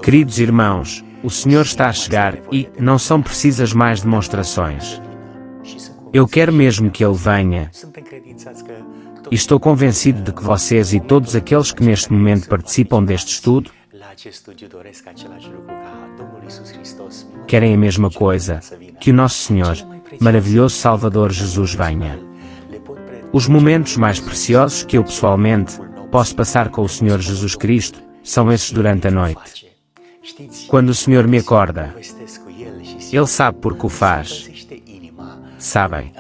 Queridos irmãos, o Senhor está a chegar e não são precisas mais demonstrações. Eu quero mesmo que Ele venha. E estou convencido de que vocês e todos aqueles que neste momento participam deste estudo querem a mesma coisa, que o nosso Senhor, maravilhoso Salvador Jesus venha. Os momentos mais preciosos que eu pessoalmente posso passar com o Senhor Jesus Cristo são esses durante a noite. Quando o Senhor me acorda, Ele sabe porque o faz. Sabem?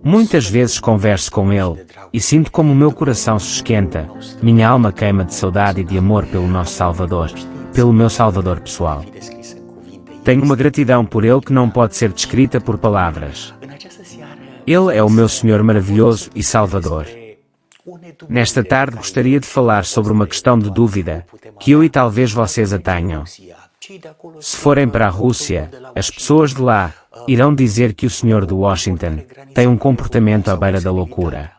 Muitas vezes converso com Ele e sinto como o meu coração se esquenta, minha alma queima de saudade e de amor pelo nosso Salvador, pelo meu Salvador pessoal. Tenho uma gratidão por Ele que não pode ser descrita por palavras. Ele é o meu Senhor maravilhoso e Salvador. Nesta tarde gostaria de falar sobre uma questão de dúvida, que eu e talvez vocês a tenham. Se forem para a Rússia, as pessoas de lá irão dizer que o Senhor de Washington tem um comportamento à beira da loucura.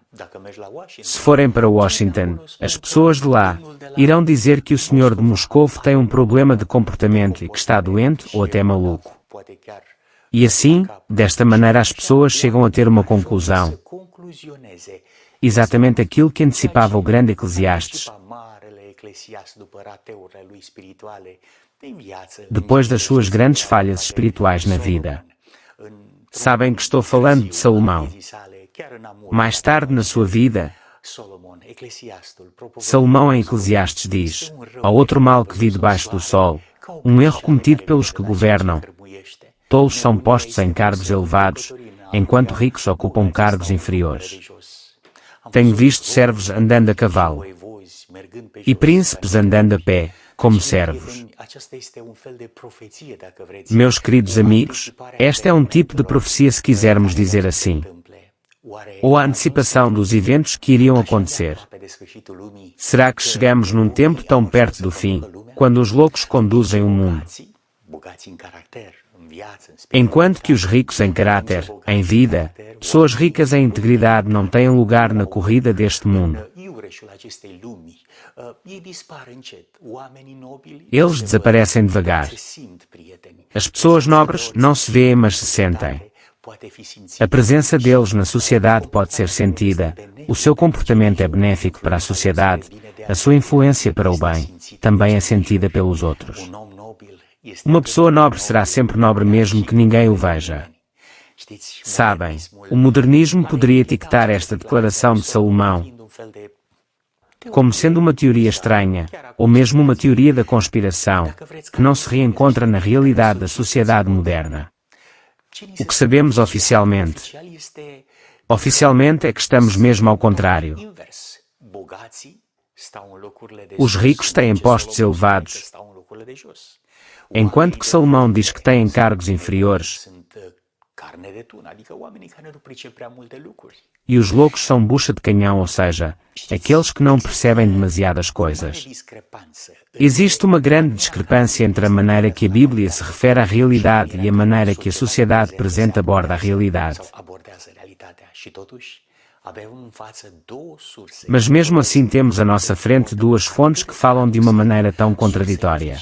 Se forem para Washington, as pessoas de lá irão dizer que o Senhor de Moscovo tem um problema de comportamento e que está doente ou até maluco. E assim, desta maneira as pessoas chegam a ter uma conclusão. Exatamente aquilo que antecipava o grande Eclesiastes. Depois das suas grandes falhas espirituais na vida. Sabem que estou falando de Salomão. Mais tarde na sua vida, Salomão em Eclesiastes diz: há outro mal que vi debaixo do sol, um erro cometido pelos que governam. Tolos são postos em cargos elevados, enquanto ricos ocupam cargos inferiores. Tenho visto servos andando a cavalo e príncipes andando a pé, como servos. Meus queridos amigos, esta é um tipo de profecia, se quisermos dizer assim, ou a antecipação dos eventos que iriam acontecer. Será que chegamos num tempo tão perto do fim, quando os loucos conduzem o mundo? Enquanto que os ricos em caráter, em vida, pessoas ricas em integridade não têm lugar na corrida deste mundo. Eles desaparecem devagar. As pessoas nobres não se veem, mas se sentem. A presença deles na sociedade pode ser sentida, o seu comportamento é benéfico para a sociedade, a sua influência para o bem também é sentida pelos outros. Uma pessoa nobre será sempre nobre mesmo que ninguém o veja. Sabem, o modernismo poderia etiquetar esta declaração de Salomão como sendo uma teoria estranha, ou mesmo uma teoria da conspiração, que não se reencontra na realidade da sociedade moderna. O que sabemos oficialmente é que estamos mesmo ao contrário. Os ricos têm postos elevados, enquanto que Salomão diz que têm cargos inferiores. E os loucos são bucha de canhão, ou seja, aqueles que não percebem demasiadas coisas. Existe uma grande discrepância entre a maneira que a Bíblia se refere à realidade e a maneira que a sociedade presente aborda a realidade. Mas mesmo assim temos à nossa frente duas fontes que falam de uma maneira tão contraditória.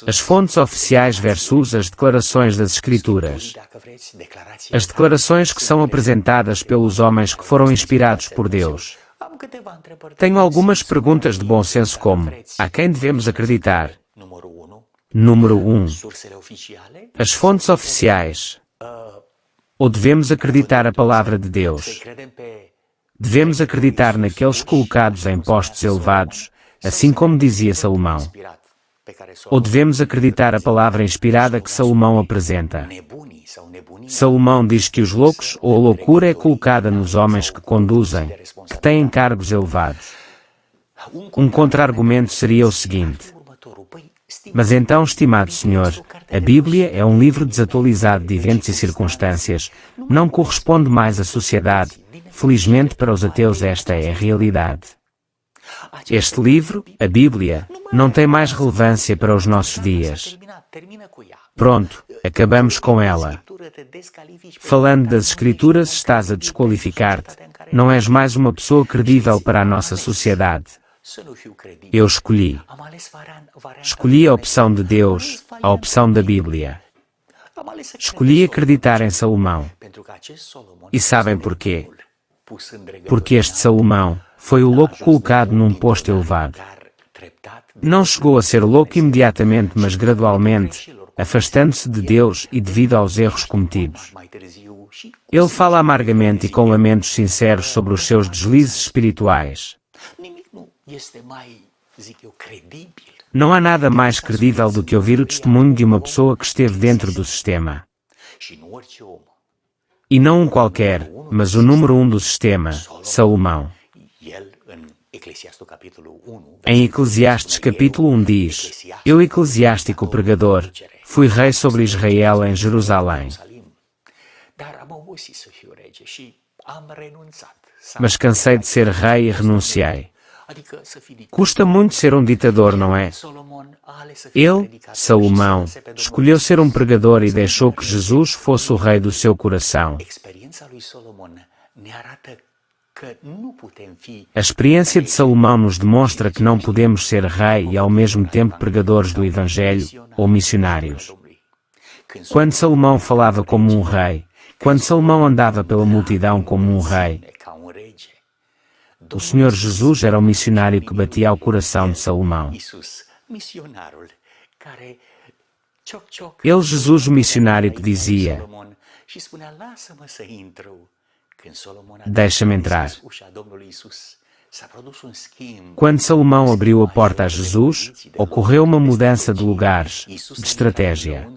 As fontes oficiais versus as declarações das Escrituras. As declarações que são apresentadas pelos homens que foram inspirados por Deus. Tenho algumas perguntas de bom senso como: a quem devemos acreditar? Número 1. As fontes oficiais. Ou devemos acreditar a palavra de Deus? Devemos acreditar naqueles colocados em postos elevados, assim como dizia Salomão. Ou devemos acreditar a palavra inspirada que Salomão apresenta? Salomão diz que os loucos ou a loucura é colocada nos homens que conduzem, que têm cargos elevados. Um contra-argumento seria o seguinte: mas então, estimado Senhor, a Bíblia é um livro desatualizado de eventos e circunstâncias, não corresponde mais à sociedade. Felizmente para os ateus esta é a realidade. Este livro, a Bíblia, não tem mais relevância para os nossos dias. Pronto, acabamos com ela. Falando das Escrituras, estás a desqualificar-te. Não és mais uma pessoa credível para a nossa sociedade. Eu escolhi. Escolhi a opção de Deus, a opção da Bíblia. Escolhi acreditar em Salomão. E sabem porquê? Porque este Salomão foi o louco colocado num posto elevado. Não chegou a ser louco imediatamente, mas gradualmente, afastando-se de Deus e devido aos erros cometidos. Ele fala amargamente e com lamentos sinceros sobre os seus deslizes espirituais. Não há nada mais credível do que ouvir o testemunho de uma pessoa que esteve dentro do sistema. E não um qualquer, mas o número 1 do sistema, Salomão. Em Eclesiastes capítulo 1 diz: Eu, eclesiástico pregador, fui rei sobre Israel em Jerusalém. Mas cansei de ser rei e renunciei. Custa muito ser um ditador, não é? Ele, Salomão, escolheu ser um pregador e deixou que Jesus fosse o rei do seu coração. A experiência de Salomão nos demonstra que não podemos ser rei e ao mesmo tempo pregadores do Evangelho, ou missionários. Quando Salomão falava como um rei, quando Salomão andava pela multidão como um rei, o Senhor Jesus era o missionário que batia ao coração de Salomão. Ele, Jesus, o missionário que dizia: Deixa-me entrar. Quando Salomão abriu a porta a Jesus, ocorreu uma mudança de lugares, de estratégia.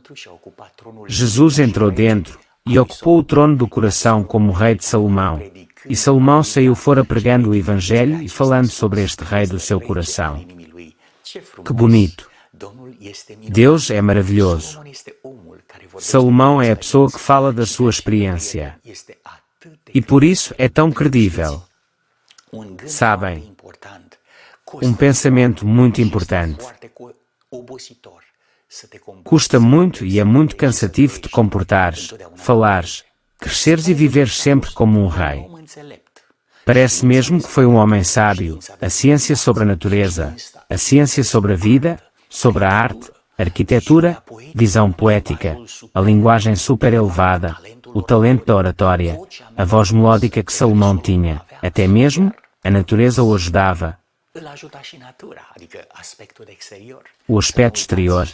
Jesus entrou dentro e ocupou o trono do coração como rei de Salomão. E Salomão saiu fora pregando o Evangelho e falando sobre este rei do seu coração. Que bonito! Deus é maravilhoso. Salomão é a pessoa que fala da sua experiência. E por isso é tão credível. Sabem, um pensamento muito importante. Custa muito e é muito cansativo te comportares, falares, cresceres e viveres sempre como um rei. Parece mesmo que foi um homem sábio, a ciência sobre a natureza, a ciência sobre a vida, sobre a arte, a arquitetura, visão poética, a linguagem super elevada, o talento da oratória, a voz melódica que Salomão tinha, até mesmo, a natureza o ajudava. O aspecto exterior.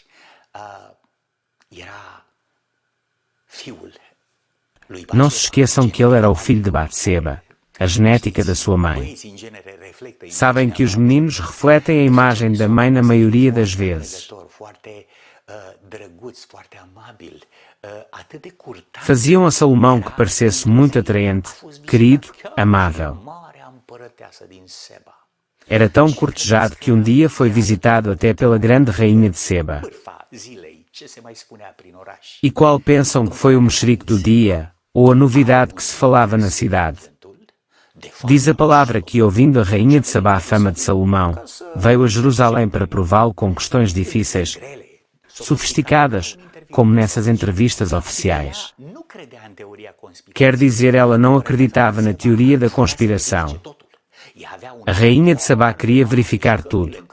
Não se esqueçam que ele era o filho de Batseba, a genética da sua mãe. Sabem que os meninos refletem a imagem da mãe na maioria das vezes. Faziam a Salomão que parecesse muito atraente, querido, amável. Era tão cortejado que um dia foi visitado até pela grande rainha de Seba. E qual pensam que foi o mexerico do dia, ou a novidade que se falava na cidade? Diz a palavra que, ouvindo a rainha de Sabá a fama de Salomão, veio a Jerusalém para prová-lo com questões difíceis, sofisticadas, como nessas entrevistas oficiais. Quer dizer, ela não acreditava na teoria da conspiração. A rainha de Sabá queria verificar tudo.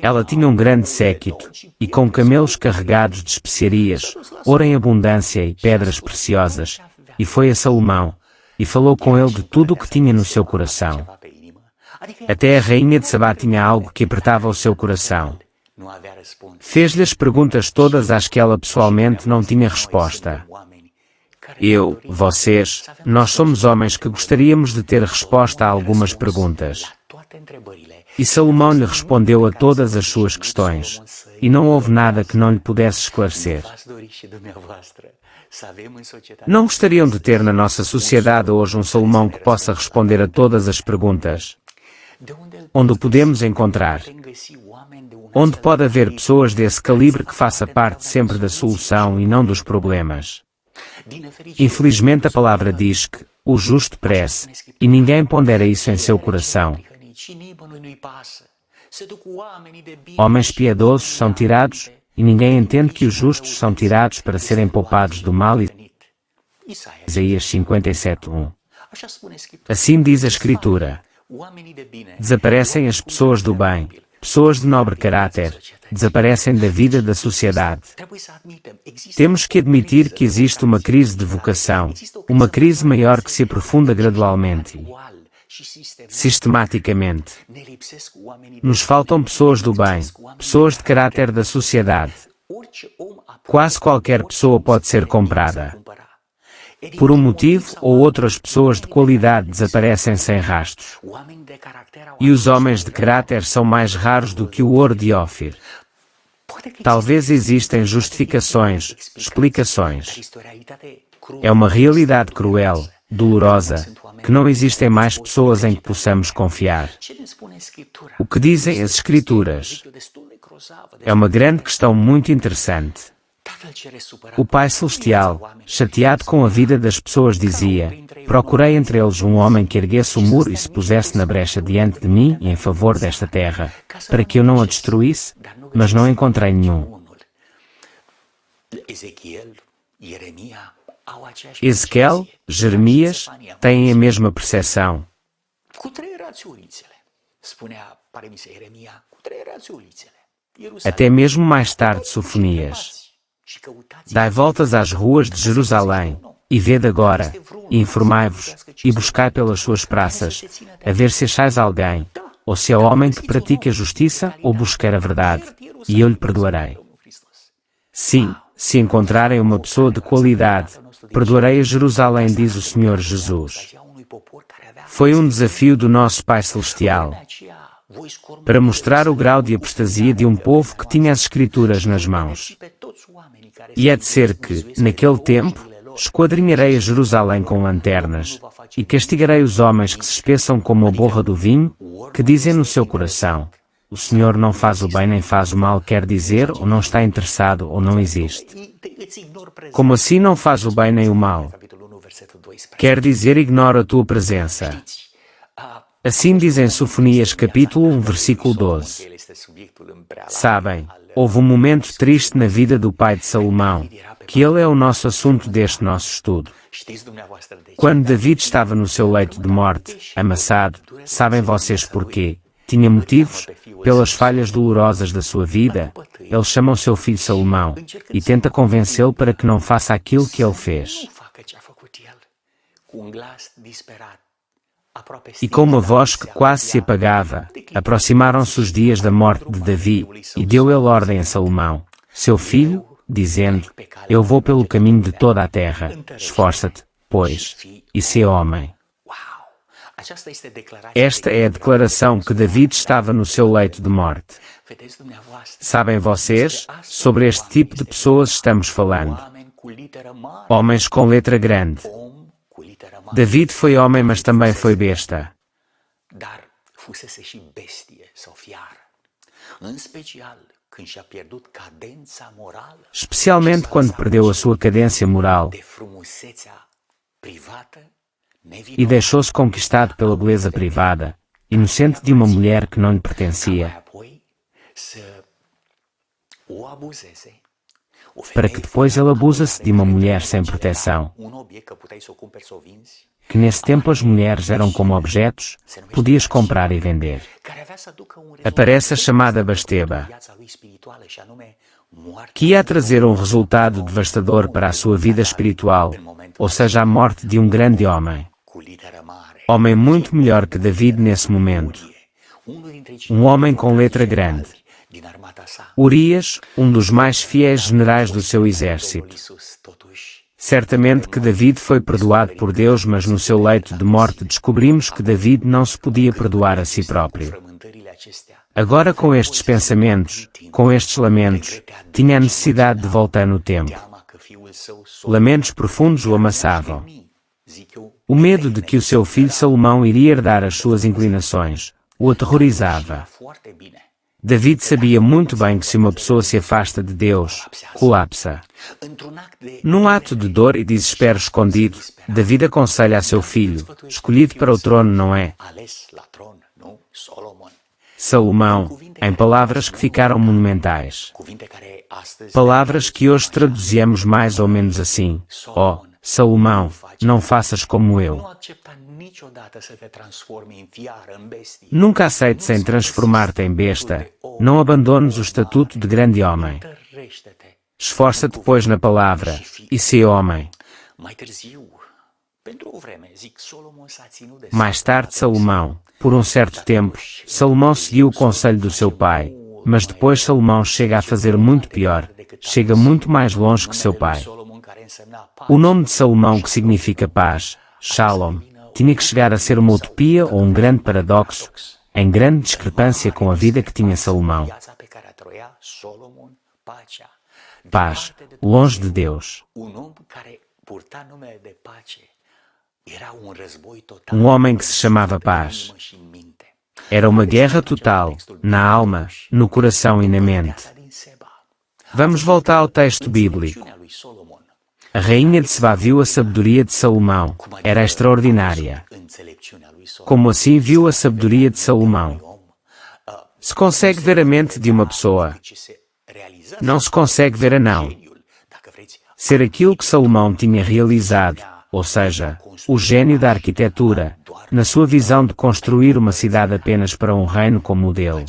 Ela tinha um grande séquito, e com camelos carregados de especiarias, ouro em abundância e pedras preciosas, e foi a Salomão, e falou com ele de tudo o que tinha no seu coração. Até a rainha de Sabá tinha algo que apertava o seu coração. Fez-lhe as perguntas todas às que ela pessoalmente não tinha resposta. Eu, vocês, nós somos homens que gostaríamos de ter resposta a algumas perguntas. E Salomão lhe respondeu a todas as suas questões, e não houve nada que não lhe pudesse esclarecer. Não gostariam de ter na nossa sociedade hoje um Salomão que possa responder a todas as perguntas? Onde o podemos encontrar? Onde pode haver pessoas desse calibre que faça parte sempre da solução e não dos problemas? Infelizmente a palavra diz que o justo perece, e ninguém pondera isso em seu coração. Homens piedosos são tirados, e ninguém entende que os justos são tirados para serem poupados do mal. Isaías 57:1. Assim diz a Escritura. Desaparecem as pessoas do bem, pessoas de nobre caráter, desaparecem da vida da sociedade. Temos que admitir que existe uma crise de vocação, uma crise maior que se aprofunda gradualmente, sistematicamente. Nos faltam pessoas do bem, pessoas de caráter da sociedade. Quase qualquer pessoa pode ser comprada. Por um motivo ou outro, as pessoas de qualidade desaparecem sem rastros. E os homens de caráter são mais raros do que o ouro de Ófir. Talvez existem justificações, explicações. É uma realidade cruel, dolorosa, que não existem mais pessoas em que possamos confiar. O que dizem as Escrituras? É uma grande questão muito interessante. O Pai Celestial, chateado com a vida das pessoas, dizia: procurei entre eles um homem que erguesse o muro e se pusesse na brecha diante de mim e em favor desta terra, para que eu não a destruísse, mas não encontrei nenhum. Ezequiel, Jeremias, têm a mesma percepção. Até mesmo mais tarde, Sofonias. Dai voltas às ruas de Jerusalém, e vede agora, e informai-vos, e buscai pelas suas praças, a ver se achais alguém, ou se é homem que pratique a justiça ou buscar a verdade, e eu lhe perdoarei. Sim, se encontrarem uma pessoa de qualidade, perdoarei a Jerusalém, diz o Senhor Jesus. Foi um desafio do nosso Pai Celestial, para mostrar o grau de apostasia de um povo que tinha as Escrituras nas mãos. E é de ser que, naquele tempo, esquadrinharei a Jerusalém com lanternas, e castigarei os homens que se espeçam como a borra do vinho, que dizem no seu coração: o Senhor não faz o bem nem faz o mal, quer dizer, ou não está interessado ou não existe. Como assim não faz o bem nem o mal? Quer dizer, ignora a tua presença. Assim diz em Sofonias capítulo 1, versículo 12. Sabem, houve um momento triste na vida do pai de Salomão, que ele é o nosso assunto deste nosso estudo. Quando David estava no seu leito de morte, amassado, sabem vocês porquê? Tinha motivos, pelas falhas dolorosas da sua vida. Ele chama o seu filho Salomão, e tenta convencê-lo para que não faça aquilo que ele fez. E com uma voz que quase se apagava, aproximaram-se os dias da morte de Davi, e deu ele ordem a Salomão, seu filho, dizendo: eu vou pelo caminho de toda a terra, esforça-te, pois, e sê homem. Esta é a declaração que David estava no seu leito de morte. Sabem vocês, sobre este tipo de pessoas estamos falando. Homens com letra grande. David foi homem, mas também foi besta. Especialmente quando perdeu a sua cadência moral e deixou-se conquistado pela beleza privada, inocente de uma mulher que não lhe pertencia, para que depois ele abusa-se de uma mulher sem proteção. Que nesse tempo as mulheres eram como objetos, podias comprar e vender. Aparece a chamada Basteba, que ia trazer um resultado devastador para a sua vida espiritual, ou seja, a morte de um grande homem. Homem muito melhor que David nesse momento. Um homem com letra grande. Urias, um dos mais fiéis generais do seu exército. Certamente que David foi perdoado por Deus, mas no seu leito de morte descobrimos que David não se podia perdoar a si próprio. Agora, com estes pensamentos, com estes lamentos, tinha a necessidade de voltar no tempo. Lamentos profundos o amassavam. O medo de que o seu filho Salomão iria herdar as suas inclinações o aterrorizava. David sabia muito bem que se uma pessoa se afasta de Deus, colapsa. Num ato de dor e desespero escondido, David aconselha a seu filho, escolhido para o trono, não é? Salomão, em palavras que ficaram monumentais. Palavras que hoje traduzíamos mais ou menos assim: ó, Salomão, não faças como eu. Nunca aceites em transformar-te em besta, não abandones o estatuto de grande homem. Esforça-te, pois, na palavra, e sê homem. Mais tarde Salomão, por um certo tempo, Salomão seguiu o conselho do seu pai, mas depois Salomão chega a fazer muito pior, chega muito mais longe que seu pai. O nome de Salomão, que significa paz, Shalom, tinha que chegar a ser uma utopia ou um grande paradoxo, em grande discrepância com a vida que tinha Salomão. Paz, longe de Deus. Um homem que se chamava Paz. Era uma guerra total, na alma, no coração e na mente. Vamos voltar ao texto bíblico. A rainha de Sebá viu a sabedoria de Salomão, era extraordinária. Como assim viu a sabedoria de Salomão? Se consegue ver a mente de uma pessoa, não se consegue ver a não. Ser aquilo que Salomão tinha realizado, ou seja, o gênio da arquitetura, na sua visão de construir uma cidade apenas para um reino como o dele.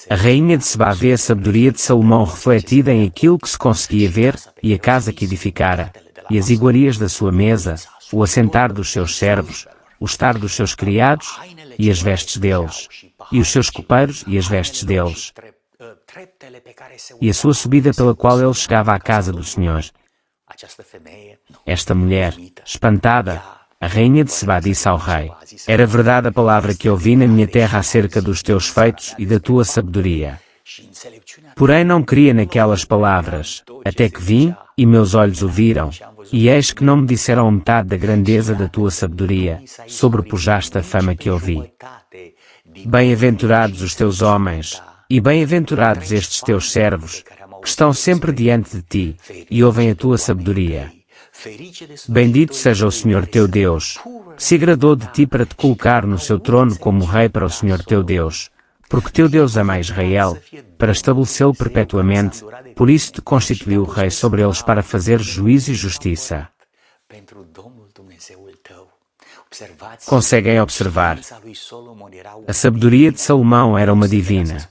A rainha de Sebá vê a sabedoria de Salomão refletida em aquilo que se conseguia ver, e a casa que edificara, e as iguarias da sua mesa, o assentar dos seus servos, o estar dos seus criados, e as vestes deles, e os seus copeiros e as vestes deles, e a sua subida pela qual ele chegava à casa do Senhor. Esta mulher, espantada, a rainha de Sebá disse ao rei: era verdade a palavra que ouvi na minha terra acerca dos teus feitos e da tua sabedoria. Porém não cria naquelas palavras, até que vim, e meus olhos o viram, e eis que não me disseram metade da grandeza da tua sabedoria, sobrepujaste a fama que ouvi. Bem-aventurados os teus homens, e bem-aventurados estes teus servos, que estão sempre diante de ti, e ouvem a tua sabedoria. Bendito seja o Senhor teu Deus, que se agradou de ti para te colocar no seu trono como rei para o Senhor teu Deus, porque teu Deus ama a Israel, para estabelecê-lo perpetuamente, por isso te constituiu rei sobre eles para fazer juízo e justiça. Conseguem observar? A sabedoria de Salomão era uma divina.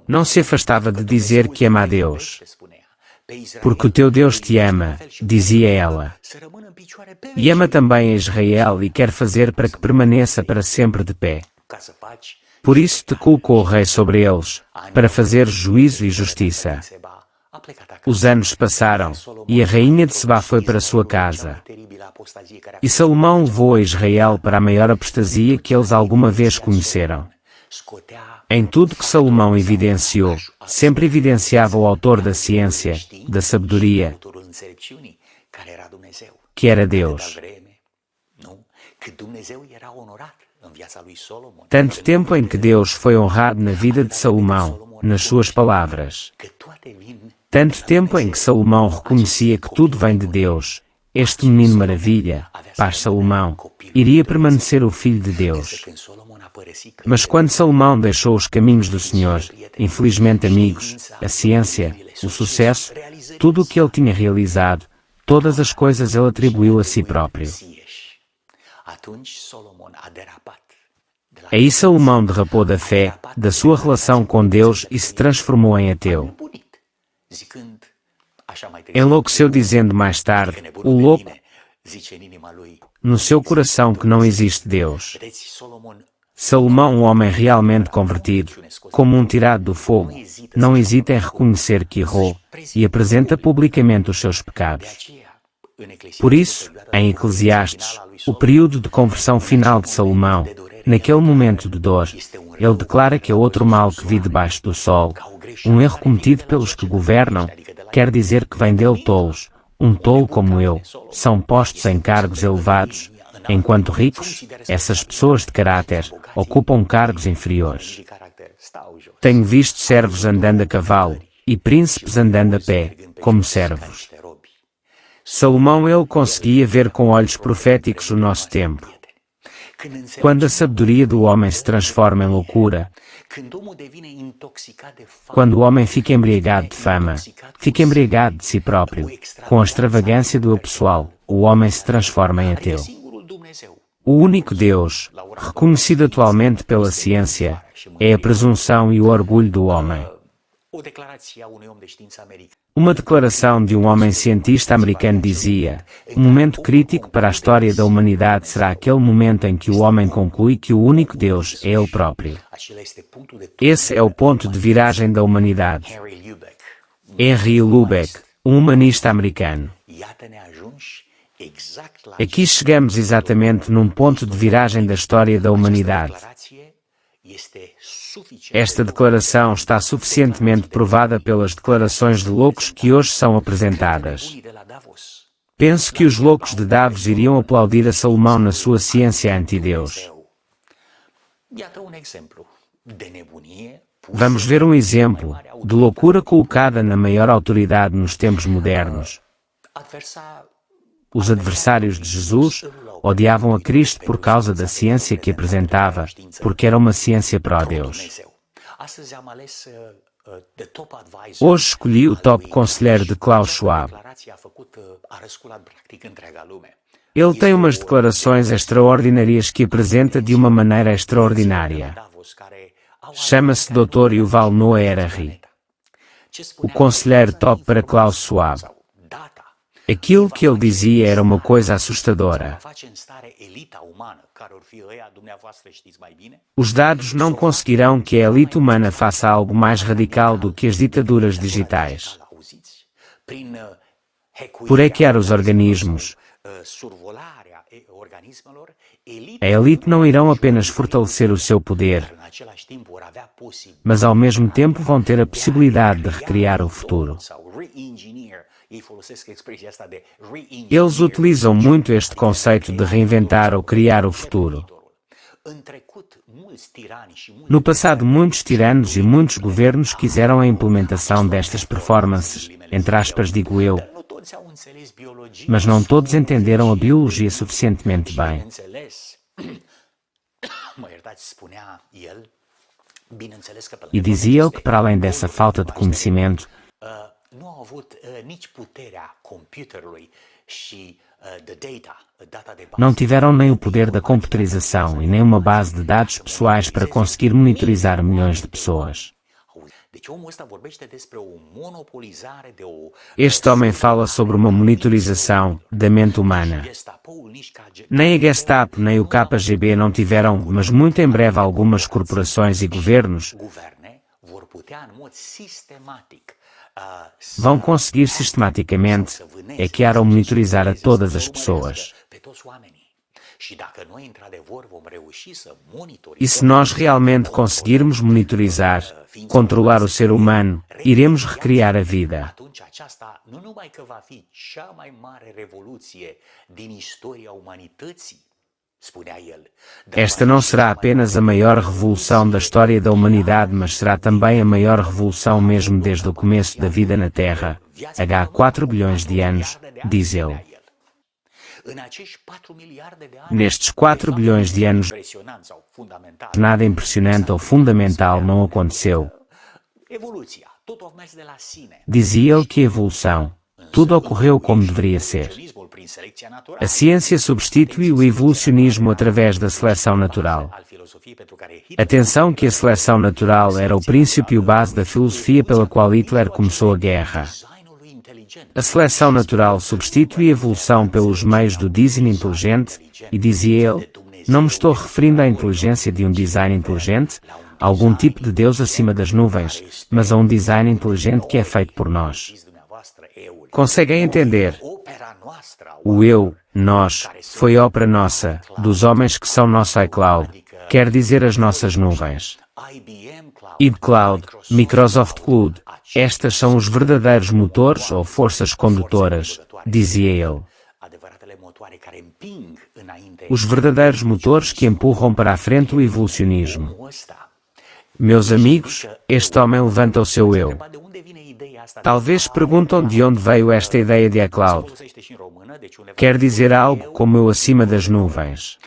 Não se afastava de dizer que ama a Deus. Porque o teu Deus te ama, dizia ela. E ama também a Israel e quer fazer para que permaneça para sempre de pé. Por isso te colocou o rei sobre eles, para fazer juízo e justiça. Os anos passaram, e a rainha de Sebá foi para sua casa. E Salomão levou a Israel para a maior apostasia que eles alguma vez conheceram. Em tudo que Salomão evidenciou, sempre evidenciava o autor da ciência, da sabedoria, que era Deus. Tanto tempo em que Deus foi honrado na vida de Salomão, nas suas palavras. Tanto tempo em que Salomão reconhecia que tudo vem de Deus. Este menino maravilha, Paz Salomão, iria permanecer o filho de Deus. Mas quando Salomão deixou os caminhos do Senhor, infelizmente amigos, a ciência, o sucesso, tudo o que ele tinha realizado, todas as coisas ele atribuiu a si próprio. Aí Salomão derrapou da fé, da sua relação com Deus e se transformou em ateu. Enlouqueceu dizendo mais tarde, o louco, no seu coração que não existe Deus. Salomão, um homem realmente convertido, como um tirado do fogo, não hesita em reconhecer que errou, e apresenta publicamente os seus pecados. Por isso, em Eclesiastes, o período de conversão final de Salomão, naquele momento de dor, ele declara que é outro mal que vi debaixo do sol, um erro cometido pelos que governam, quer dizer que vem dele tolos, um tolo como eu, são postos em cargos elevados, enquanto ricos, essas pessoas de caráter, ocupam cargos inferiores. Tenho visto servos andando a cavalo, e príncipes andando a pé, como servos. Salomão ele conseguia ver com olhos proféticos o nosso tempo. Quando a sabedoria do homem se transforma em loucura, quando o homem fica embriagado de fama, fica embriagado de si próprio, com a extravagância do eu pessoal, o homem se transforma em ateu. O único Deus, reconhecido atualmente pela ciência, é a presunção e o orgulho do homem. Uma declaração de um homem cientista americano dizia: "O momento crítico para a história da humanidade será aquele momento em que o homem conclui que o único Deus é Ele próprio." Esse é o ponto de viragem da humanidade. Henry Lubeck, um humanista americano. Aqui chegamos exatamente num ponto de viragem da história da humanidade. Esta declaração está suficientemente provada pelas declarações de loucos que hoje são apresentadas. Penso que os loucos de Davos iriam aplaudir a Salomão na sua ciência anti-Deus. Vamos ver um exemplo de loucura colocada na maior autoridade nos tempos modernos. Os adversários de Jesus odiavam a Cristo por causa da ciência que apresentava, porque era uma ciência pró-Deus. Hoje escolhi o top conselheiro de Klaus Schwab. Ele tem umas declarações extraordinárias que apresenta de uma maneira extraordinária. Chama-se Dr. Yuval Noah Harari, o conselheiro top para Klaus Schwab. Aquilo que ele dizia era uma coisa assustadora. Os dados não conseguirão que a elite humana faça algo mais radical do que as ditaduras digitais. Por hackear os organismos, a elite não irão apenas fortalecer o seu poder, mas ao mesmo tempo vão ter a possibilidade de recriar o futuro. Eles utilizam muito este conceito de reinventar ou criar o futuro. No passado, muitos tiranos e muitos governos quiseram a implementação destas performances, entre aspas digo eu, mas não todos entenderam a biologia suficientemente bem. E dizia ele que, para além dessa falta de conhecimento, não tiveram nem o poder da computarização e nem uma base de dados pessoais para conseguir monitorizar milhões de pessoas. Este homem fala sobre uma monitorização da mente humana. Nem a Gestapo nem o KGB não tiveram, mas muito em breve algumas corporações e governos vão conseguir sistematicamente hackear ou monitorizar a todas as pessoas. E se nós realmente conseguirmos monitorizar, controlar o ser humano, iremos recriar a vida. Esta não será apenas a maior revolução da história da humanidade, mas será também a maior revolução mesmo desde o começo da vida na Terra, há 4 bilhões de anos, diz ele. Nestes 4 bilhões de anos, nada impressionante ou fundamental não aconteceu. Dizia ele que a evolução, tudo ocorreu como deveria ser. A ciência substitui o evolucionismo através da seleção natural. Atenção que a seleção natural era o princípio base da filosofia pela qual Hitler começou a guerra. A seleção natural substitui a evolução pelos meios do design inteligente, e dizia ele, não me estou referindo à inteligência de um design inteligente, a algum tipo de Deus acima das nuvens, mas a um design inteligente que é feito por nós. Conseguem entender? O eu, nós, foi obra nossa, dos homens que são nosso iCloud, quer dizer as nossas nuvens. id Cloud, Microsoft Cloud, estas são os verdadeiros motores ou forças condutoras, dizia ele. Os verdadeiros motores que empurram para a frente o evolucionismo. Meus amigos, este homem levanta o seu eu. Talvez perguntam de onde veio esta ideia de iCloud. Quer dizer algo como eu acima das nuvens.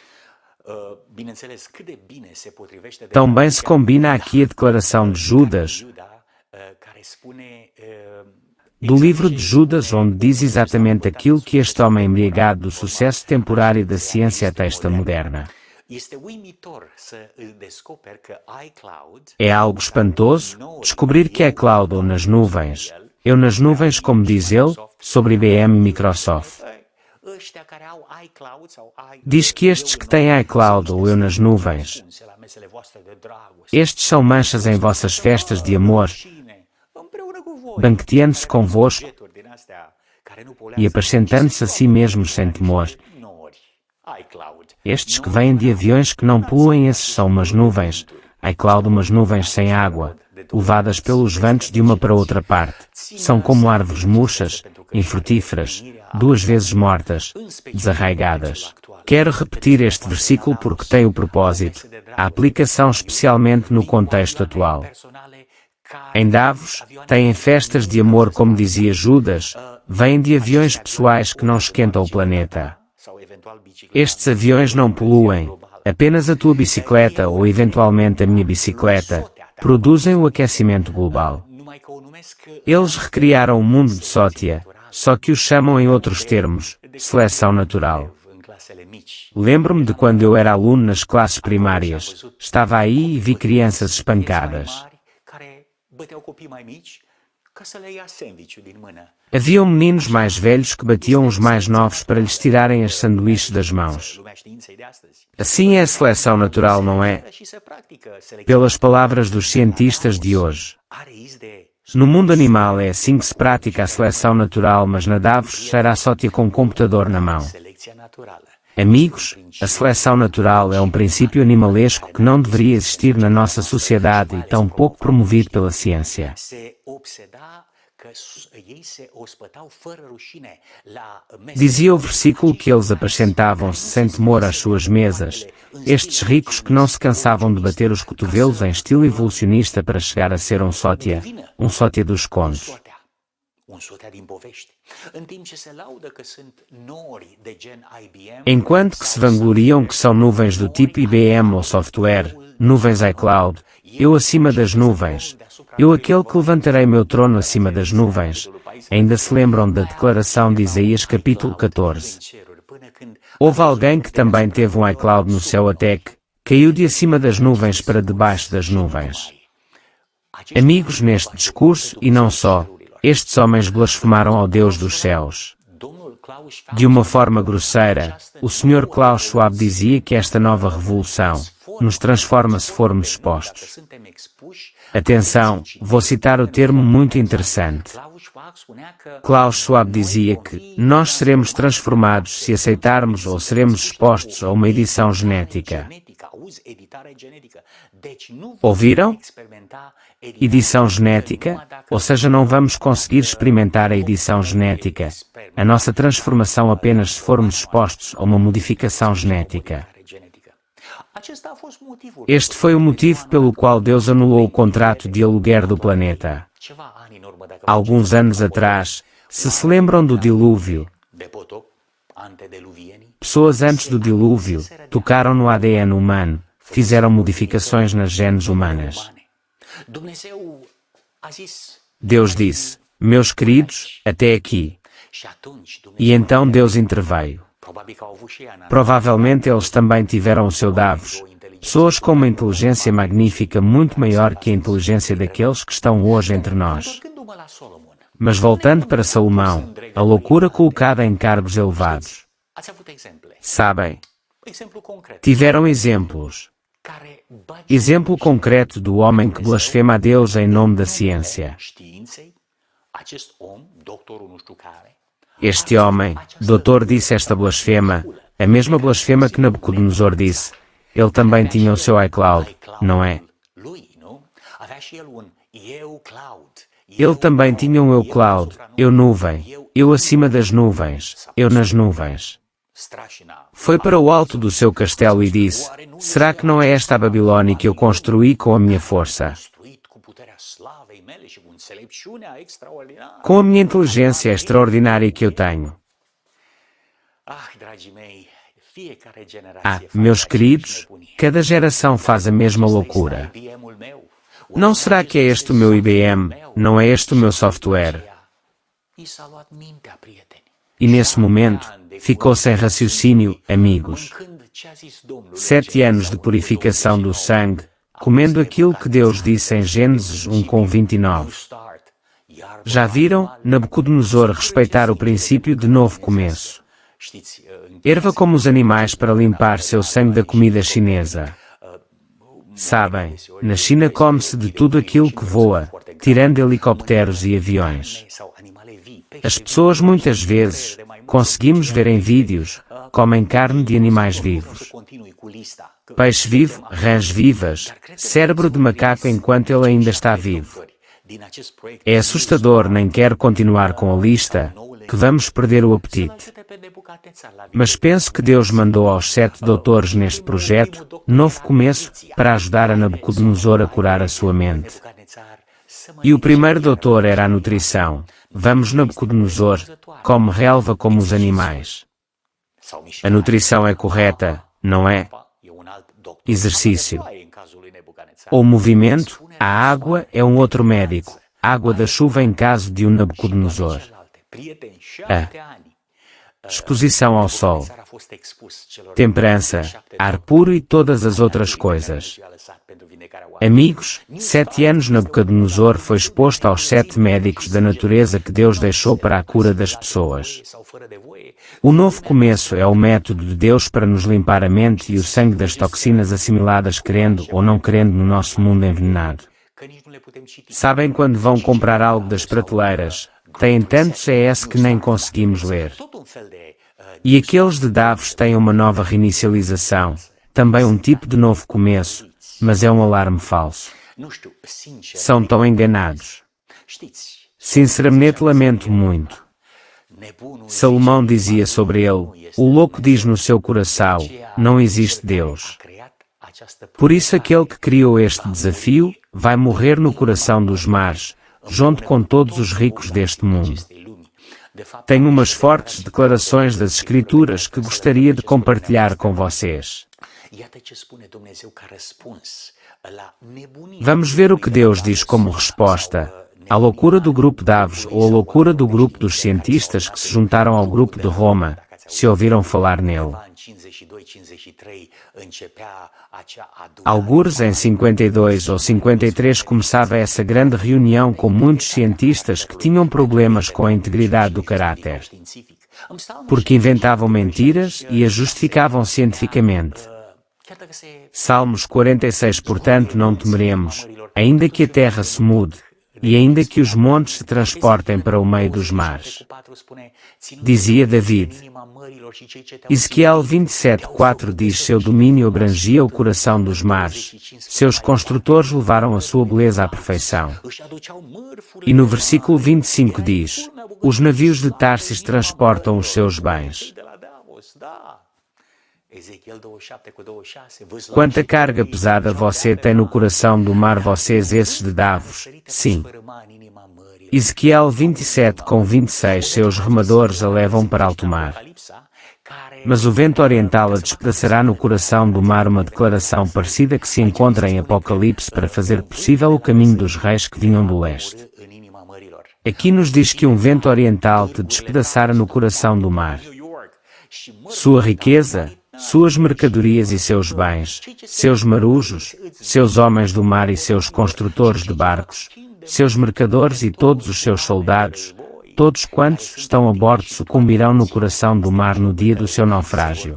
Também se combina aqui a declaração de Judas, do livro de Judas, onde diz exatamente aquilo que este homem embriagado do sucesso temporário da ciência atesta moderna. É algo espantoso descobrir que iCloud ou nas nuvens, eu nas nuvens, como diz ele, sobre IBM e Microsoft. Diz que estes que têm iCloud ou eu nas nuvens, estes são manchas em vossas festas de amor, banqueteando-se convosco e apacentando-se a si mesmos sem temor. Estes que vêm de aviões que não poluem, esses são umas nuvens, iCloud umas nuvens sem água, levadas pelos ventos de uma para outra parte. São como árvores murchas, infrutíferas, 2 vezes mortas, desarraigadas. Quero repetir este versículo porque tem o propósito, a aplicação especialmente no contexto atual. Em Davos, têm festas de amor, como dizia Judas, vêm de aviões pessoais que não esquentam o planeta. Estes aviões não poluem, apenas a tua bicicleta ou eventualmente a minha bicicleta produzem o aquecimento global. Eles recriaram o mundo de Sótia, só que o chamam em outros termos, seleção natural. Lembro-me de quando eu era aluno nas classes primárias, estava aí e vi crianças espancadas. Haviam meninos mais velhos que batiam os mais novos para lhes tirarem as sanduíches das mãos. Assim é a seleção natural, não é? Pelas palavras dos cientistas de hoje. No mundo animal é assim que se pratica a seleção natural, mas na Davos será Sótia com um computador na mão. Amigos, a seleção natural é um princípio animalesco que não deveria existir na nossa sociedade e tão pouco promovido pela ciência. Dizia o versículo que eles apacentavam-se sem temor às suas mesas, estes ricos que não se cansavam de bater os cotovelos em estilo evolucionista para chegar a ser um sótia dos contos. Enquanto que se vangloriam que são nuvens do tipo IBM ou software, nuvens iCloud, eu acima das nuvens, eu aquele que levantarei meu trono acima das nuvens. Ainda se lembram da declaração de Isaías capítulo 14. Houve alguém que também teve um iCloud no céu até que caiu de acima das nuvens para debaixo das nuvens. Amigos, neste discurso, e não só, estes homens blasfemaram ao Deus dos céus. De uma forma grosseira, o Sr. Klaus Schwab dizia que esta nova revolução nos transforma se formos expostos. Atenção, vou citar o termo muito interessante. Klaus Schwab dizia que nós seremos transformados se aceitarmos ou seremos expostos a uma edição genética. Ouviram? Edição genética, ou seja, não vamos conseguir experimentar a edição genética, a nossa transformação apenas se formos expostos a uma modificação genética. Este foi o motivo pelo qual Deus anulou o contrato de aluguer do planeta. Alguns anos atrás, se lembram do dilúvio, pessoas antes do dilúvio tocaram no ADN humano, fizeram modificações nas genes humanas. Deus disse, meus queridos, até aqui. E então Deus interveio. Provavelmente eles também tiveram o seu Davos, pessoas com uma inteligência magnífica muito maior que a inteligência daqueles que estão hoje entre nós. Mas voltando para Salomão, a loucura colocada em cargos elevados. Sabem? Tiveram exemplos. Exemplo concreto do homem que blasfema a Deus em nome da ciência. Este homem, doutor, disse esta blasfema, a mesma blasfema que Nabucodonosor disse. Ele também tinha o seu iCloud, não é? Ele também tinha um iCloud, eu nuvem, eu acima das nuvens, eu nas nuvens. Foi para o alto do seu castelo e disse, será que não é esta a Babilônia que eu construí com a minha força? Com a minha inteligência extraordinária que eu tenho. Meus queridos, cada geração faz a mesma loucura. Não será que é este o meu IBM, não é este o meu software? E nesse momento, ficou sem raciocínio, amigos. 7 anos de purificação do sangue, comendo aquilo que Deus disse em Gênesis 1:29. Já viram, Nabucodonosor respeitar o princípio de novo começo. Erva como os animais para limpar seu sangue da comida chinesa. Sabem, na China come-se de tudo aquilo que voa, tirando helicópteros e aviões. As pessoas muitas vezes, conseguimos ver em vídeos, comem carne de animais vivos. Peixe vivo, rãs vivas, cérebro de macaco enquanto ele ainda está vivo. É assustador, nem quero continuar com a lista, que vamos perder o apetite. Mas penso que Deus mandou aos 7 doutores neste projeto, novo começo, para ajudar a Nabucodonosor a curar a sua mente. E o primeiro doutor era a nutrição. Vamos, Nabucodonosor, come relva como os animais. A nutrição é correta, não é? Exercício. Ou movimento, a água é um outro médico. Água da chuva em caso de um Nabucodonosor. Exposição ao sol. Temperança, ar puro e todas as outras coisas. Amigos, 7 anos Nabucodonosor foi exposto aos 7 médicos da natureza que Deus deixou para a cura das pessoas. O novo começo é o método de Deus para nos limpar a mente e o sangue das toxinas assimiladas querendo ou não querendo no nosso mundo envenenado. Sabem quando vão comprar algo das prateleiras, têm tantos ES que nem conseguimos ler. E aqueles de Davos têm uma nova reinicialização, também um tipo de novo começo, mas é um alarme falso. São tão enganados. Sinceramente lamento muito. Salomão dizia sobre ele, o louco diz no seu coração, não existe Deus. Por isso aquele que criou este desafio, vai morrer no coração dos mares, junto com todos os ricos deste mundo. Tenho umas fortes declarações das Escrituras que gostaria de compartilhar com vocês. Vamos ver o que Deus diz como resposta à loucura do grupo Davos ou a loucura do grupo dos cientistas que se juntaram ao grupo de Roma, se ouviram falar nele. Algures em 52 ou 53 começava essa grande reunião com muitos cientistas que tinham problemas com a integridade do caráter. Porque inventavam mentiras e as justificavam cientificamente. Salmos 46. Portanto não temeremos, ainda que a terra se mude, e ainda que os montes se transportem para o meio dos mares. Dizia David. Ezequiel 27:4 diz: seu domínio abrangia o coração dos mares, seus construtores levaram a sua beleza à perfeição. E no versículo 25 diz: os navios de Tarsis transportam os seus bens. Quanta carga pesada você tem no coração do mar, vocês esses de Davos? Sim. Ezequiel 27:26 seus remadores a levam para alto mar. Mas o vento oriental a despedaçará no coração do mar, uma declaração parecida que se encontra em Apocalipse para fazer possível o caminho dos reis que vinham do leste. Aqui nos diz que um vento oriental te despedaçara no coração do mar. Sua riqueza, suas mercadorias e seus bens, seus marujos, seus homens do mar e seus construtores de barcos, seus mercadores e todos os seus soldados, todos quantos estão a bordo sucumbirão no coração do mar no dia do seu naufrágio.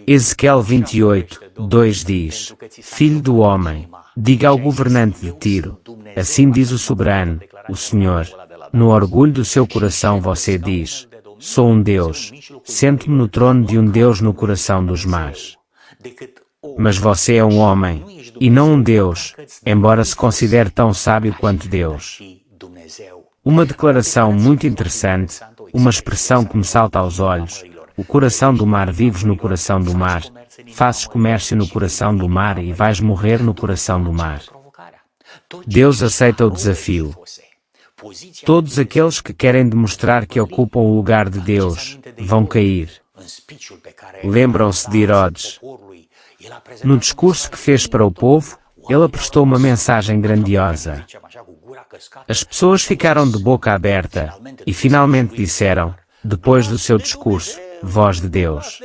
Ezequiel 28:2 diz: Filho do homem, diga ao governante de Tiro, assim diz o soberano, o Senhor, no orgulho do seu coração você diz, sou um Deus, sento-me no trono de um Deus no coração dos mares. Mas você é um homem, e não um Deus, embora se considere tão sábio quanto Deus. Uma declaração muito interessante, uma expressão que me salta aos olhos, o coração do mar, vives no coração do mar, fazes comércio no coração do mar e vais morrer no coração do mar. Deus aceita o desafio. Todos aqueles que querem demonstrar que ocupam o lugar de Deus, vão cair. Lembram-se de Herodes. No discurso que fez para o povo, ele aprestou uma mensagem grandiosa. As pessoas ficaram de boca aberta e finalmente disseram, depois do seu discurso, voz de Deus,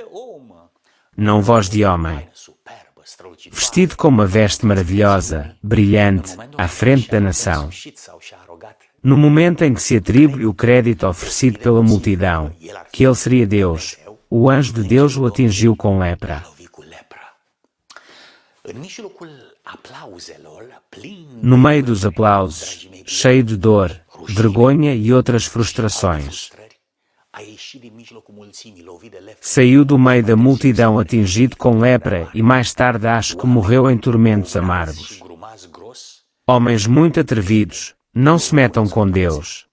não voz de homem. Vestido com uma veste maravilhosa, brilhante, à frente da nação. No momento em que se atribui o crédito oferecido pela multidão, que ele seria Deus, o anjo de Deus o atingiu com lepra. No meio dos aplausos, cheio de dor, vergonha e outras frustrações, saiu do meio da multidão atingido com lepra e mais tarde acho que morreu em tormentos amargos. Homens muito atrevidos, não se metam com Deus.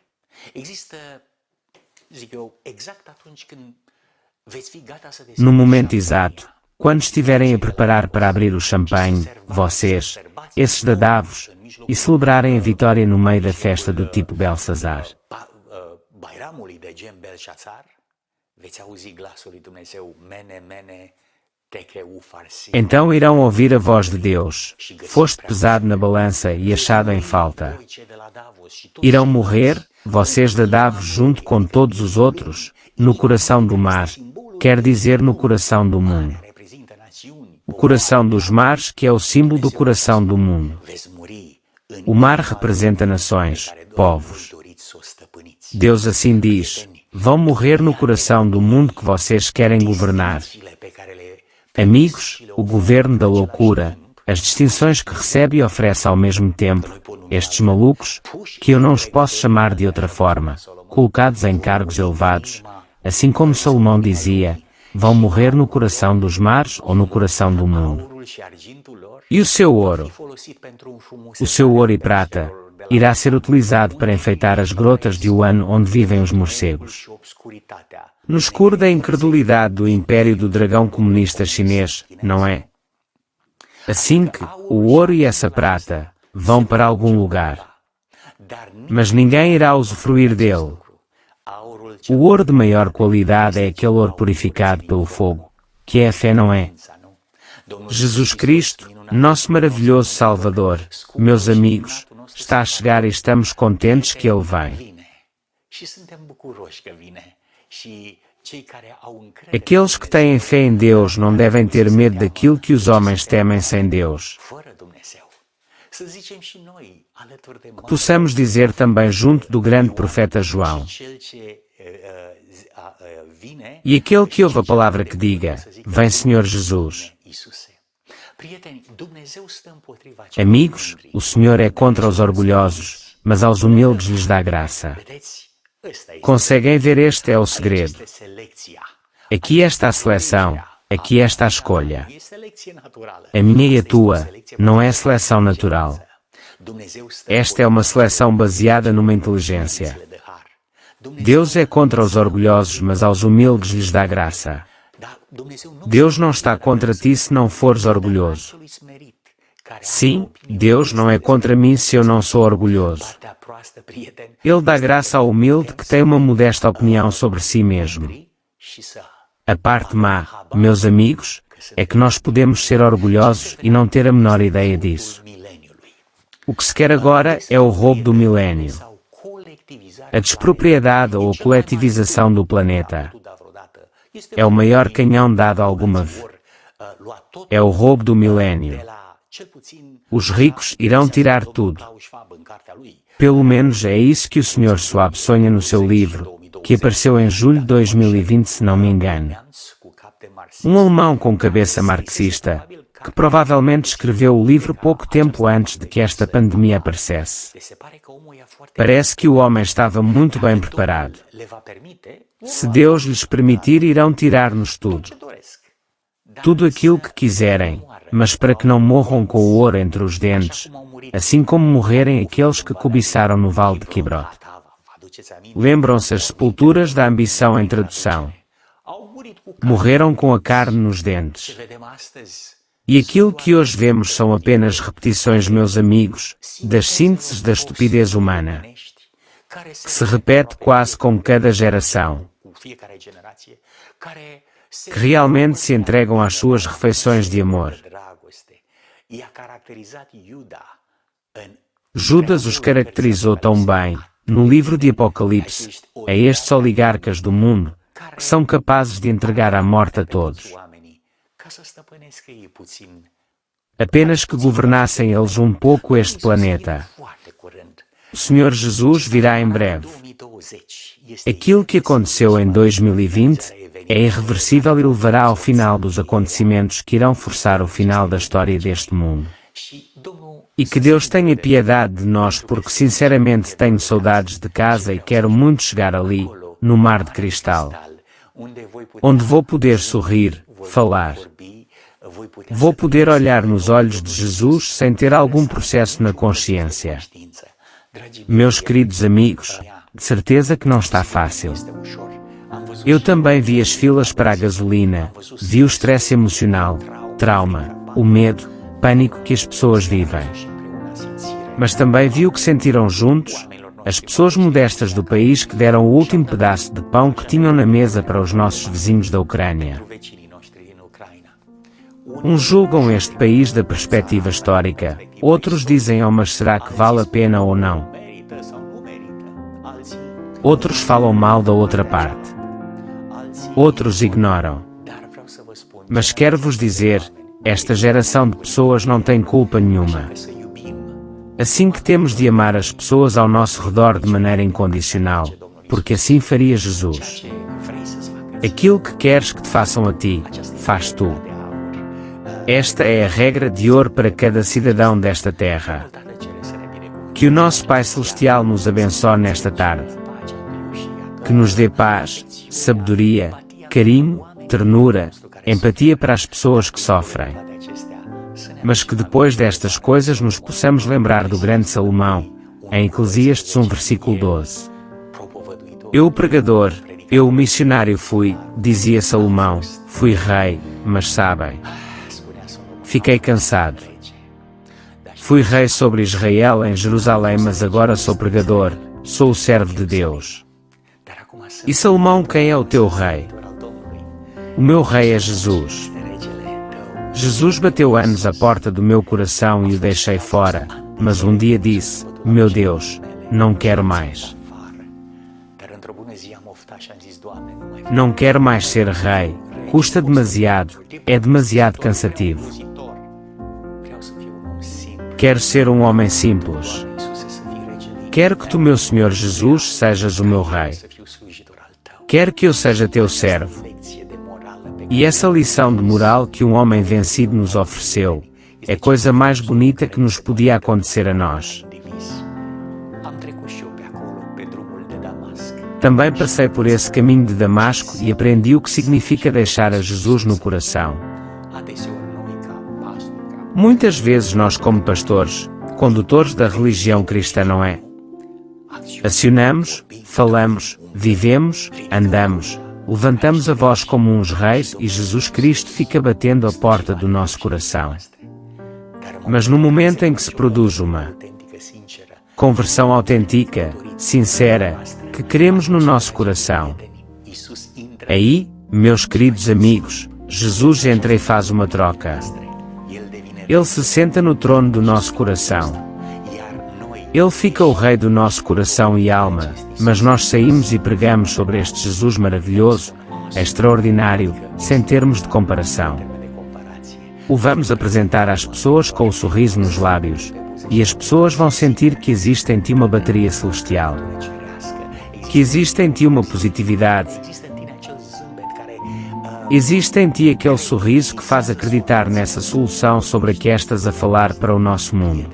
No momento exato, quando estiverem a preparar para abrir o champanhe, vocês, esses dadavos, e celebrarem a vitória no meio da festa do tipo Belsazar. Então irão ouvir a voz de Deus. Foste pesado na balança e achado em falta. Irão morrer, vocês dadavos junto com todos os outros, no coração do mar, quer dizer no coração do mundo. O coração dos mares, que é o símbolo do coração do mundo. O mar representa nações, povos. Deus assim diz, vão morrer no coração do mundo que vocês querem governar. Amigos, o governo da loucura, as distinções que recebe e oferece ao mesmo tempo, estes malucos, que eu não os posso chamar de outra forma, colocados em cargos elevados, assim como Salomão dizia, vão morrer no coração dos mares ou no coração do mundo. E o seu ouro e prata, irá ser utilizado para enfeitar as grotas de Wuhan onde vivem os morcegos. No escuro da incredulidade do império do dragão comunista chinês, não é? Assim que, o ouro e essa prata, vão para algum lugar. Mas ninguém irá usufruir dele. O ouro de maior qualidade é aquele ouro purificado pelo fogo, que é a fé, não é? Jesus Cristo, nosso maravilhoso Salvador, meus amigos, está a chegar e estamos contentes que Ele vem. Aqueles que têm fé em Deus não devem ter medo daquilo que os homens temem sem Deus. Possamos dizer também junto do grande profeta João. E aquele que ouve a palavra que diga, vem Senhor Jesus. Amigos, o Senhor é contra os orgulhosos, mas aos humildes lhes dá graça. Conseguem ver, este é o segredo. Aqui está a seleção, aqui está a escolha. A minha e a tua, não é seleção natural. Esta é uma seleção baseada numa inteligência. Deus é contra os orgulhosos, mas aos humildes lhes dá graça. Deus não está contra ti se não fores orgulhoso. Sim, Deus não é contra mim se eu não sou orgulhoso. Ele dá graça ao humilde que tem uma modesta opinião sobre si mesmo. A parte má, meus amigos, é que nós podemos ser orgulhosos e não ter a menor ideia disso. O que se quer agora é o roubo do milénio. A despropriedade ou a coletivização do planeta. É o maior canhão dado alguma vez. É o roubo do milénio. Os ricos irão tirar tudo. Pelo menos é isso que o Sr. Schwab sonha no seu livro, que apareceu em julho de 2020, se não me engano. Um alemão com cabeça marxista, que provavelmente escreveu o livro pouco tempo antes de que esta pandemia aparecesse. Parece que o homem estava muito bem preparado. Se Deus lhes permitir, irão tirar-nos tudo. Tudo aquilo que quiserem, mas para que não morram com o ouro entre os dentes, assim como morrerem aqueles que cobiçaram no vale de Quibrot. Lembram-se as sepulturas da ambição em tradução. Morreram com a carne nos dentes. E aquilo que hoje vemos são apenas repetições, meus amigos, das sínteses da estupidez humana, que se repete quase com cada geração. que realmente se entregam às suas refeições de amor. Judas os caracterizou tão bem, no livro de Apocalipse, a estes oligarcas do mundo, que são capazes de entregar a morte a todos. Apenas que governassem eles um pouco este planeta. O Senhor Jesus virá em breve. Aquilo que aconteceu em 2020 é irreversível e levará ao final dos acontecimentos que irão forçar o final da história deste mundo. E que Deus tenha piedade de nós, porque sinceramente tenho saudades de casa e quero muito chegar ali, no mar de cristal, onde vou poder sorrir, falar. Vou poder olhar nos olhos de Jesus sem ter algum processo na consciência. Meus queridos amigos, de certeza que não está fácil. Eu também vi as filas para a gasolina, vi o estresse emocional, trauma, o medo, pânico que as pessoas vivem. Mas também vi o que sentiram juntos, as pessoas modestas do país que deram o último pedaço de pão que tinham na mesa para os nossos vizinhos da Ucrânia. Uns julgam este país da perspectiva histórica, outros dizem: oh, mas será que vale a pena ou não? Outros falam mal da outra parte. Outros ignoram. Mas quero-vos dizer, esta geração de pessoas não tem culpa nenhuma. Assim que temos de amar as pessoas ao nosso redor de maneira incondicional, porque assim faria Jesus. Aquilo que queres que te façam a ti, faz tu. Esta é a regra de ouro para cada cidadão desta terra. Que o nosso Pai Celestial nos abençoe nesta tarde. Que nos dê paz, sabedoria, carinho, ternura, empatia para as pessoas que sofrem. Mas que depois destas coisas nos possamos lembrar do grande Salomão, em Eclesiastes 1 versículo 12. Eu o pregador, eu o missionário fui, dizia Salomão, fui rei, mas sabem, fiquei cansado. Fui rei sobre Israel em Jerusalém, mas agora sou pregador, sou o servo de Deus. E Salomão, quem é o teu rei? O meu rei é Jesus. Jesus bateu anos à porta do meu coração e o deixei fora, mas um dia disse: meu Deus, não quero mais. Não quero mais ser rei, custa demasiado, é demasiado cansativo. Quero ser um homem simples. Quero que tu, meu Senhor Jesus, sejas o meu rei. Quero que eu seja teu servo. E essa lição de moral que um homem vencido nos ofereceu, é a coisa mais bonita que nos podia acontecer a nós. Também passei por esse caminho de Damasco e aprendi o que significa deixar a Jesus no coração. Muitas vezes nós, como pastores, condutores da religião cristã, não é? Acionamos, falamos, vivemos, andamos, levantamos a voz como uns reis e Jesus Cristo fica batendo a porta do nosso coração. Mas no momento em que se produz uma conversão autêntica, sincera, que queremos no nosso coração, aí, meus queridos amigos, Jesus entra e faz uma troca. Ele se senta no trono do nosso coração. Ele fica o rei do nosso coração e alma, mas nós saímos e pregamos sobre este Jesus maravilhoso, extraordinário, sem termos de comparação. O vamos apresentar às pessoas com o sorriso nos lábios, e as pessoas vão sentir que existe em ti uma bateria celestial. Que existe em ti uma positividade. Existe em ti aquele sorriso que faz acreditar nessa solução sobre a que estás a falar para o nosso mundo.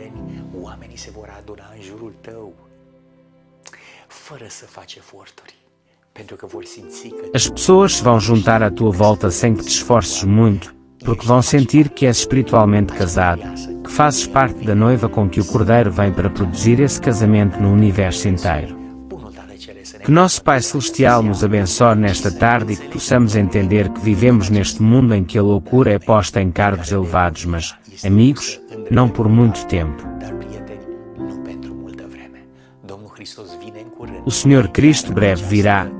As pessoas se vão juntar à tua volta sem que te esforces muito, porque vão sentir que és espiritualmente casado, que fazes parte da noiva com que o Cordeiro vem para produzir esse casamento no universo inteiro. Que nosso Pai Celestial nos abençoe nesta tarde e que possamos entender que vivemos neste mundo em que a loucura é posta em cargos elevados, mas, amigos, não por muito tempo. O Senhor Cristo breve virá.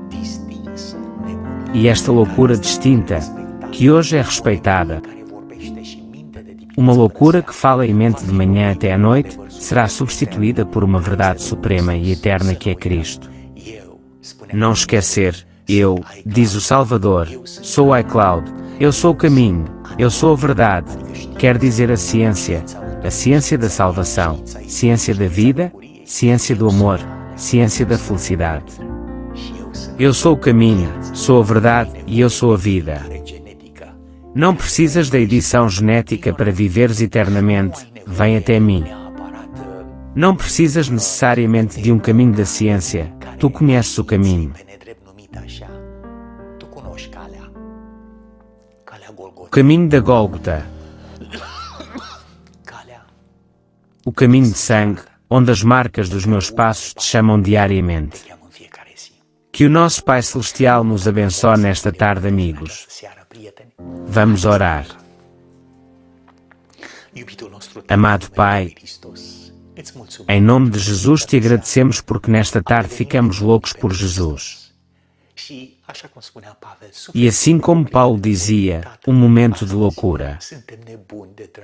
e esta loucura distinta, que hoje é respeitada, uma loucura que fala e mente de manhã até à noite, será substituída por uma verdade suprema e eterna que é Cristo. Não esquecer, eu, diz o Salvador, sou o iCloud, eu sou o caminho, eu sou a verdade, quer dizer a ciência da salvação, ciência da vida, ciência do amor, ciência da felicidade. Eu sou o caminho, sou a verdade e eu sou a vida. Não precisas da edição genética para viveres eternamente, vem até mim. Não precisas necessariamente de um caminho da ciência, tu conheces o caminho. O caminho da Gólgota. O caminho de sangue, onde as marcas dos meus passos te chamam diariamente. Que o nosso Pai Celestial nos abençoe nesta tarde, amigos. Vamos orar. Amado Pai, em nome de Jesus te agradecemos porque nesta tarde ficamos loucos por Jesus. E assim como Paulo dizia, um momento de loucura.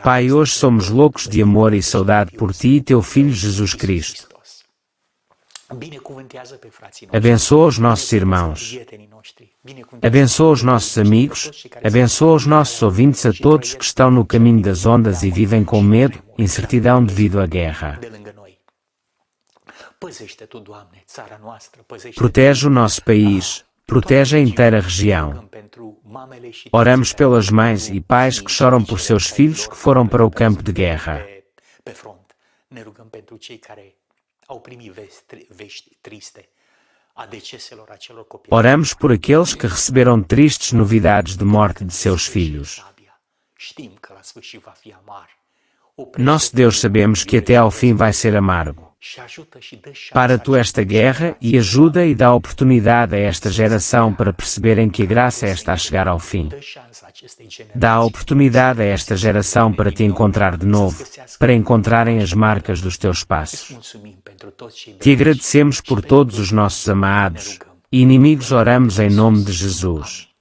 Pai, hoje somos loucos de amor e saudade por Ti e Teu Filho Jesus Cristo. Abençoa os nossos irmãos. Abençoa os nossos amigos. Abençoa os nossos ouvintes, a todos que estão no caminho das ondas e vivem com medo, incertidão devido à guerra. Protege o nosso país. Protege a inteira região. Oramos pelas mães e pais que choram por seus filhos que foram para o campo de guerra. Oramos por aqueles que receberam tristes novidades de morte de seus filhos. Nosso Deus, sabemos que até ao fim vai ser amargo. Para Tu esta guerra e ajuda e dá oportunidade a esta geração para perceberem que a graça está a chegar ao fim. Dá a oportunidade a esta geração para Te encontrar de novo, para encontrarem as marcas dos Teus passos. Te agradecemos por todos os nossos amados e inimigos, oramos em nome de Jesus.